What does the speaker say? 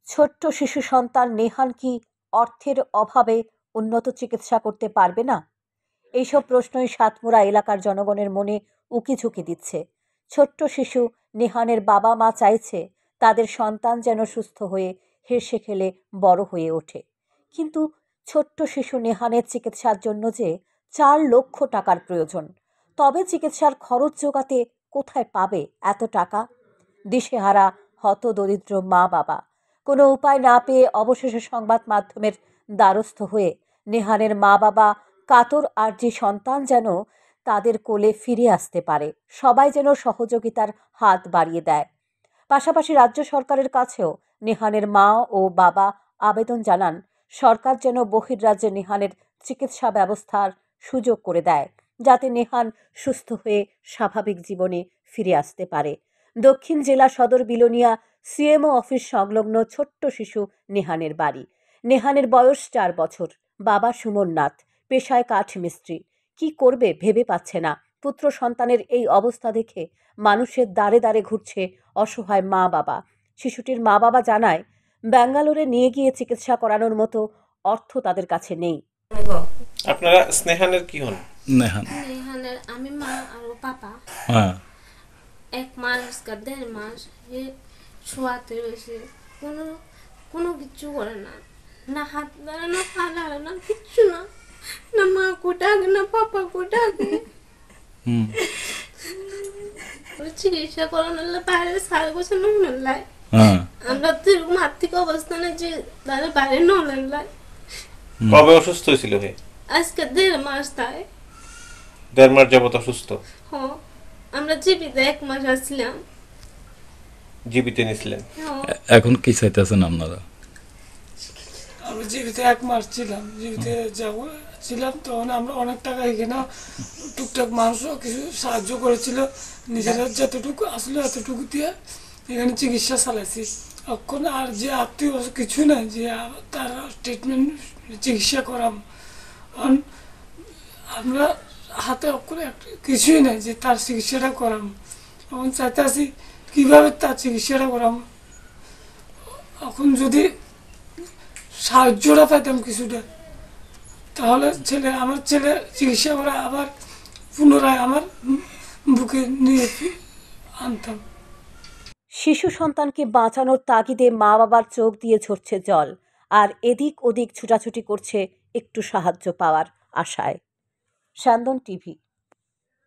ছোট্ট শিশু সন্তান নেহান কি অর্থের অভাবে উন্নত চিকিৎসা করতে পারবে না? এইসব প্রশ্নই সাতমুরা এলাকার জনগণের মনে উকিঝুঁকি দিচ্ছে। ছোট্ট শিশু নেহানের বাবা মা চাইছে তাদের সন্তান যেন সুস্থ হয়ে হেসে খেলে বড় হয়ে ওঠে। কিন্তু ছোট্ট শিশু নেহানের চিকিৎসার জন্য যে 4 লক্ষ টাকার প্রয়োজন, তবে চিকিৎসার খরচ জোগাতে কোথায় পাবে এত টাকা? দিশেহারা হতদরিদ্র মা বাবা কোনো উপায় না পেয়ে অবশেষে সংবাদ মাধ্যমের দ্বারস্থ হয়ে নেহানের মা বাবা কাতর আর্জি সন্তান যেন তাদের কোলে ফিরে আসতে পারে, সবাই যেন সহযোগিতার হাত বাড়িয়ে দেয়। পাশাপাশি রাজ্য সরকারের কাছেও নেহানের মা ও বাবা আবেদন জানান সরকার যেন বহির্রাজ্যে নেহানের চিকিৎসা ব্যবস্থার সুযোগ করে দেয়, যাতে নেহান সুস্থ হয়ে স্বাভাবিক জীবনে ফিরে আসতে পারে। দক্ষিণ জেলা সদর বিলোনিয়া সিএমও অফিস সংলগ্ন ছোট্ট শিশু নেহানের বাড়ি। নেহানের বয়স 4 বছর। বাবা সুমন নাথ, পেশায় কাঠ মিস্ত্রি। কি করবে ভেবে পাচ্ছে না। পুত্র সন্তানের এই অবস্থা দেখে মানুষের দ্বারে দ্বারে ঘুরছে অসহায় মা বাবা। শিশুটির মা বাবা জানায় ব্যাঙ্গালোরে নিয়ে গিয়ে চিকিৎসা করানোর মতো অর্থ তাদের কাছে নেই। আপনারা স্নেহানের কি হন? নেহানের আমি মা আর ও পাপা। হ্যাঁ, 1 মাস 1.5 মাস শোয়াতে রয়েছে, কোনো কিচ্ছু করে না, না হাত ধরে না পা ধরে না, কিচ্ছু না, না মা কোটাকে না পাপা কোটাকে। চিকিৎসা করানোর বাইরে সারা বছর নন লাই। আমরা তো এরকম আর্থিক অবস্থানে যে তাদের বাইরে নন লাই। কবে অসুস্থ হয়েছিল? আজকে 1.5 মাস তাই। 1.5 মাস যাবত অসুস্থ? হ্যাঁ, আমরা জীবিত 1 মাস আসছিলাম। জীবিত নিছিলেন? এখন কি চাইতেছেন আপনারা? আমরা জীবিত 1 মাস ছিলাম, জীবিত ছিলাম তখন আমরা অনেক টাকা এখানে টুকটাক মানুষও কিছু সাহায্য করেছিল, নিজেরা যতটুকু আসলে এতটুকু দিয়ে এখানে চিকিৎসা চালাইছি। এখন আর যে আত্মীয় কিছু না যে তারা ট্রিটমেন্ট চিকিৎসা করাম, আমরা হাতে অক্ষরে কিছুই নাই যে তার চিকিৎসাটা করাম। এখন চাইতে আসি কীভাবে তার চিকিৎসাটা করাম। এখন যদি সাহায্যটা পাইতাম কিছুটা, তাহলে আমার ছেলে চিকিৎসা করে আবার পুনরায় আমার বুকে নিয়ে আনতাম। শিশু সন্তানকে বাঁচানোর তাগিদে মা বাবার চোখ দিয়ে ঝরছে জল, আর এদিক ওদিক ছুটাছুটি করছে একটু সাহায্য পাওয়ার আশায়। স্যান্দন টিভি।